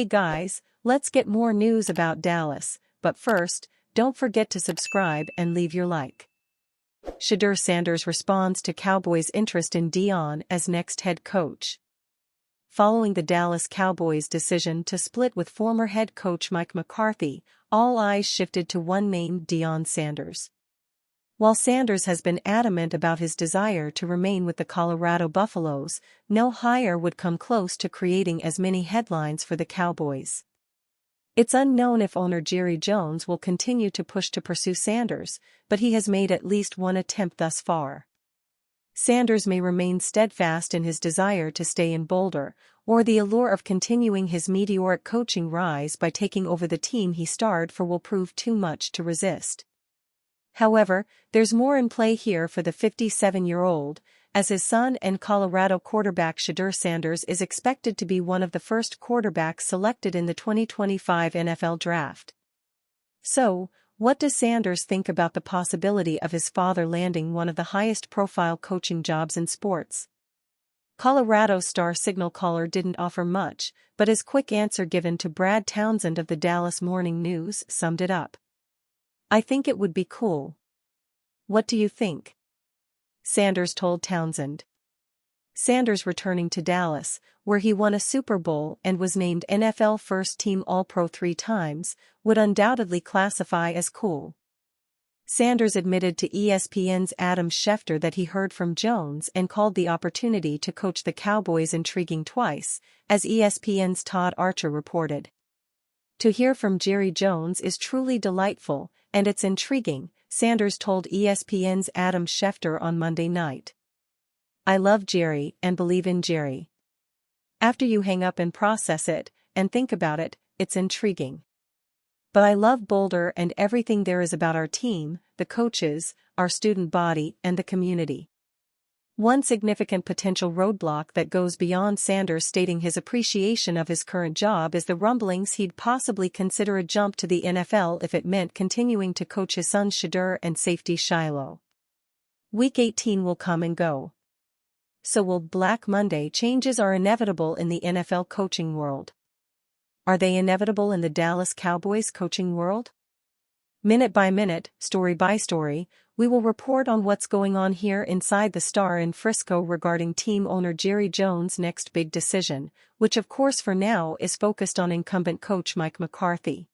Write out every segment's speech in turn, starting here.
Hey guys, let's get more news about Dallas, but first, don't forget to subscribe and leave your like. Shedeur Sanders responds to Cowboys' interest in Deion as next head coach. Following the Dallas Cowboys' decision to split with former head coach Mike McCarthy, all eyes shifted to one name: Deion Sanders. While Sanders has been adamant about his desire to remain with the Colorado Buffaloes, no hire would come close to creating as many headlines for the Cowboys. It's unknown if owner Jerry Jones will continue to pursue Sanders, but he has made at least one attempt thus far. Sanders may remain steadfast in his desire to stay in Boulder, or the allure of continuing his meteoric coaching rise by taking over the team he starred for will prove too much to resist. However, there's more in play here for the 57-year-old, as his son and Colorado quarterback Shedeur Sanders is expected to be one of the first quarterbacks selected in the 2025 NFL Draft. So, what does Sanders think about the possibility of his father landing one of the highest-profile coaching jobs in sports? Colorado star signal caller didn't offer much, but his quick answer given to Brad Townsend of the Dallas Morning News summed it up. "I think it would be cool. What do you think?" Sanders told Townsend. Sanders returning to Dallas, where he won a Super Bowl and was named NFL First-Team All-Pro 3 times, would undoubtedly classify as cool. Sanders admitted to ESPN's Adam Schefter that he heard from Jones and called the opportunity to coach the Cowboys intriguing twice, as ESPN's Todd Archer reported. "To hear from Jerry Jones is truly delightful, and it's intriguing," Sanders told ESPN's Adam Schefter on Monday night. "I love Jerry and believe in Jerry. After you hang up and process it, and think about it, it's intriguing. But I love Boulder and everything there is about our team, the coaches, our student body, and the community." One significant potential roadblock that goes beyond Sanders stating his appreciation of his current job is the rumblings he'd possibly consider a jump to the NFL if it meant continuing to coach his sons Shedeur and safety Shiloh. Week 18 will come and go. So will Black Monday. Changes are inevitable in the NFL coaching world. Are they inevitable in the Dallas Cowboys coaching world? Minute by minute, story by story, we will report on what's going on here inside the Star in Frisco regarding team owner Jerry Jones' next big decision, which of course for now is focused on incumbent coach Mike McCarthy.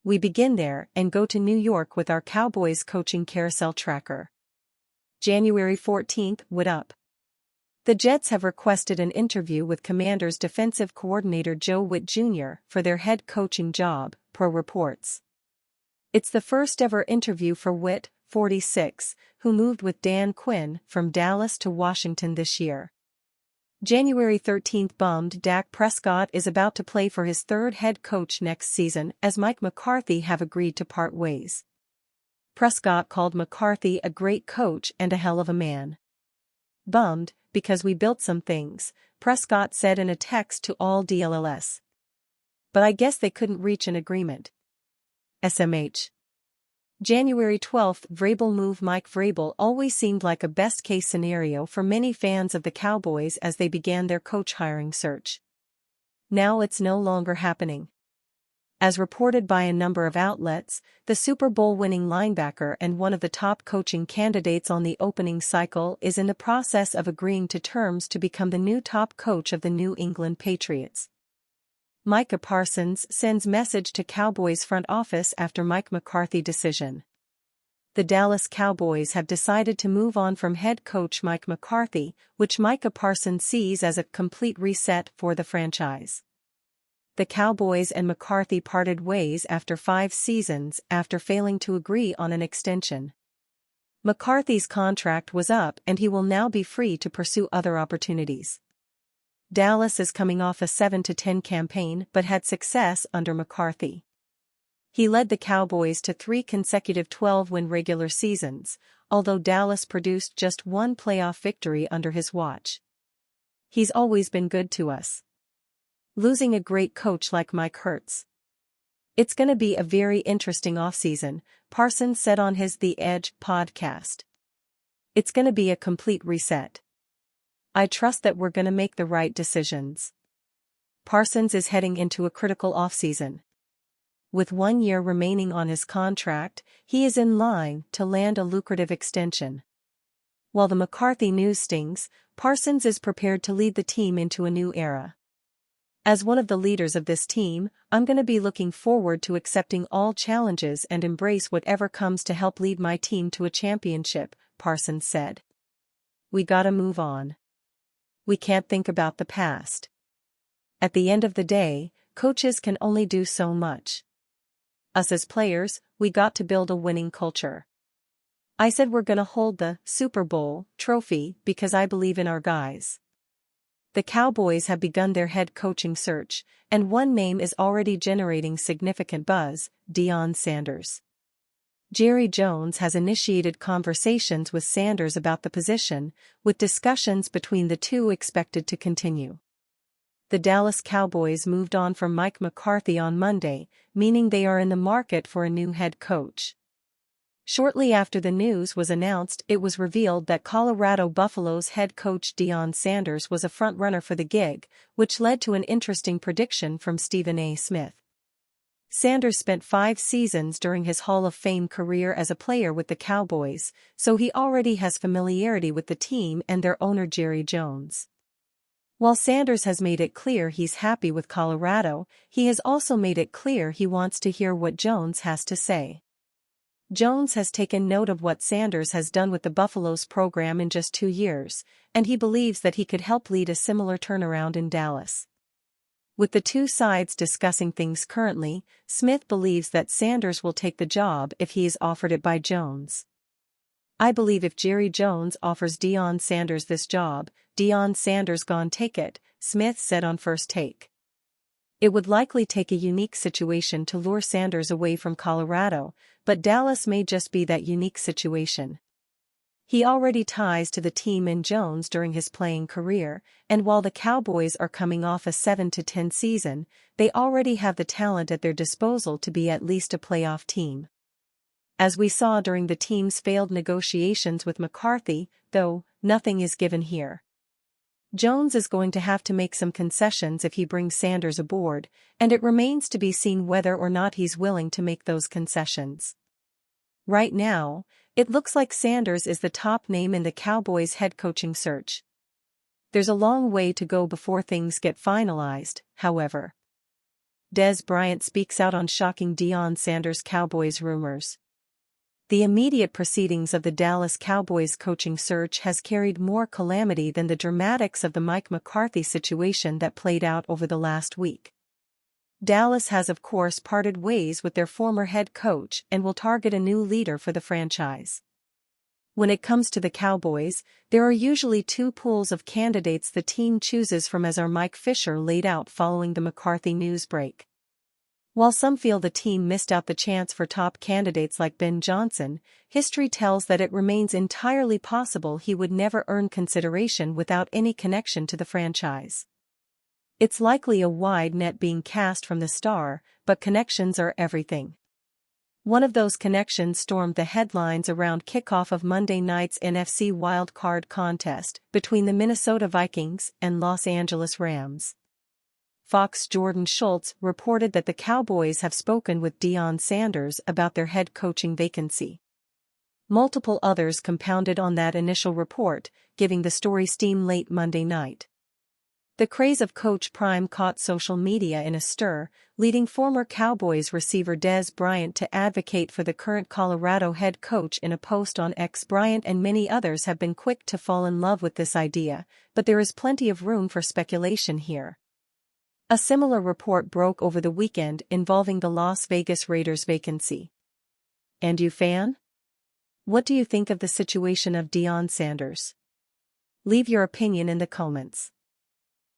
We begin there and go to New York with our Cowboys coaching carousel tracker. January 14th, what up? The Jets have requested an interview with Commanders defensive coordinator Joe Witt Jr. for their head coaching job, per reports. It's the first ever interview for Witt, 46, who moved with Dan Quinn from Dallas to Washington this year. January 13th, bummed Dak Prescott is about to play for his third head coach next season as Mike McCarthy have agreed to part ways. Prescott called McCarthy a great coach and a hell of a man. "Bummed, because we built some things," Prescott said in a text to all DLLS. "But I guess they couldn't reach an agreement." SMH. January 12th, Vrabel move. Mike Vrabel always seemed like a best-case scenario for many fans of the Cowboys as they began their coach hiring search. Now it's no longer happening. As reported by a number of outlets, the Super Bowl-winning linebacker and one of the top coaching candidates on the opening cycle is in the process of agreeing to terms to become the new top coach of the New England Patriots. Micah Parsons sends message to Cowboys front office after Mike McCarthy decision. The Dallas Cowboys have decided to move on from head coach Mike McCarthy, which Micah Parsons sees as a complete reset for the franchise. The Cowboys and McCarthy parted ways after 5 seasons after failing to agree on an extension. McCarthy's contract was up and he will now be free to pursue other opportunities. Dallas is coming off a 7-10 campaign but had success under McCarthy. He led the Cowboys to 3 consecutive 12-win regular seasons, although Dallas produced just 1 playoff victory under his watch. "He's always been good to us. Losing a great coach like Mike hurts. It's gonna be a very interesting offseason," Parsons said on his The Edge podcast. "It's gonna be a complete reset. I trust that we're gonna make the right decisions." Parsons is heading into a critical offseason. With 1 year remaining on his contract, he is in line to land a lucrative extension. While the McCarthy news stings, Parsons is prepared to lead the team into a new era. As one of the leaders of this team, I'm going to be looking forward to accepting all challenges and embrace whatever comes to help lead my team to a championship, Parsons said. We gotta move on. We can't think about the past. At the end of the day, coaches can only do so much. Us as players, we got to build a winning culture. I said we're gonna hold the Super Bowl trophy because I believe in our guys. The Cowboys have begun their head coaching search, and one name is already generating significant buzz: Deion Sanders. Jerry Jones has initiated conversations with Sanders about the position, with discussions between the two expected to continue. The Dallas Cowboys moved on from Mike McCarthy on Monday, meaning they are in the market for a new head coach. Shortly after the news was announced, it was revealed that Colorado Buffalo's head coach Deion Sanders was a frontrunner for the gig, which led to an interesting prediction from Stephen A. Smith. Sanders spent 5 seasons during his Hall of Fame career as a player with the Cowboys, so he already has familiarity with the team and their owner Jerry Jones. While Sanders has made it clear he's happy with Colorado, he has also made it clear he wants to hear what Jones has to say. Jones has taken note of what Sanders has done with the Buffalo's program in just 2 years, and he believes that he could help lead a similar turnaround in Dallas. With the two sides discussing things currently, Smith believes that Sanders will take the job if he is offered it by Jones. I believe if Jerry Jones offers Deion Sanders this job, Deion Sanders gon' take it, Smith said on First Take. It would likely take a unique situation to lure Sanders away from Colorado, but Dallas may just be that unique situation. He already ties to the team in Jones during his playing career, and while the Cowboys are coming off a 7-10 season, they already have the talent at their disposal to be at least a playoff team. As we saw during the team's failed negotiations with McCarthy, though, nothing is given here. Jones is going to have to make some concessions if he brings Sanders aboard, and it remains to be seen whether or not he's willing to make those concessions. Right now, it looks like Sanders is the top name in the Cowboys' head coaching search. There's a long way to go before things get finalized, however. Dez Bryant speaks out on shocking Deion Sanders Cowboys rumors. The immediate proceedings of the Dallas Cowboys coaching search has carried more calamity than the dramatics of the Mike McCarthy situation that played out over the last week. Dallas has of course parted ways with their former head coach and will target a new leader for the franchise. When it comes to the Cowboys, there are usually 2 pools of candidates the team chooses from, as our Mike Fisher laid out following the McCarthy news break. While some feel the team missed out the chance for top candidates like Ben Johnson, history tells that it remains entirely possible he would never earn consideration without any connection to the franchise. It's likely a wide net being cast from the star, but connections are everything. One of those connections stormed the headlines around kickoff of Monday night's NFC wildcard contest between the Minnesota Vikings and Los Angeles Rams. Fox Jordan Schultz reported that the Cowboys have spoken with Deion Sanders about their head coaching vacancy. Multiple others compounded on that initial report, giving the story steam late Monday night. The craze of Coach Prime caught social media in a stir, leading former Cowboys receiver Dez Bryant to advocate for the current Colorado head coach in a post on X. Bryant and many others have been quick to fall in love with this idea, but there is plenty of room for speculation here. A similar report broke over the weekend involving the Las Vegas Raiders vacancy. And you, fan? What do you think of the situation of Deion Sanders? Leave your opinion in the comments.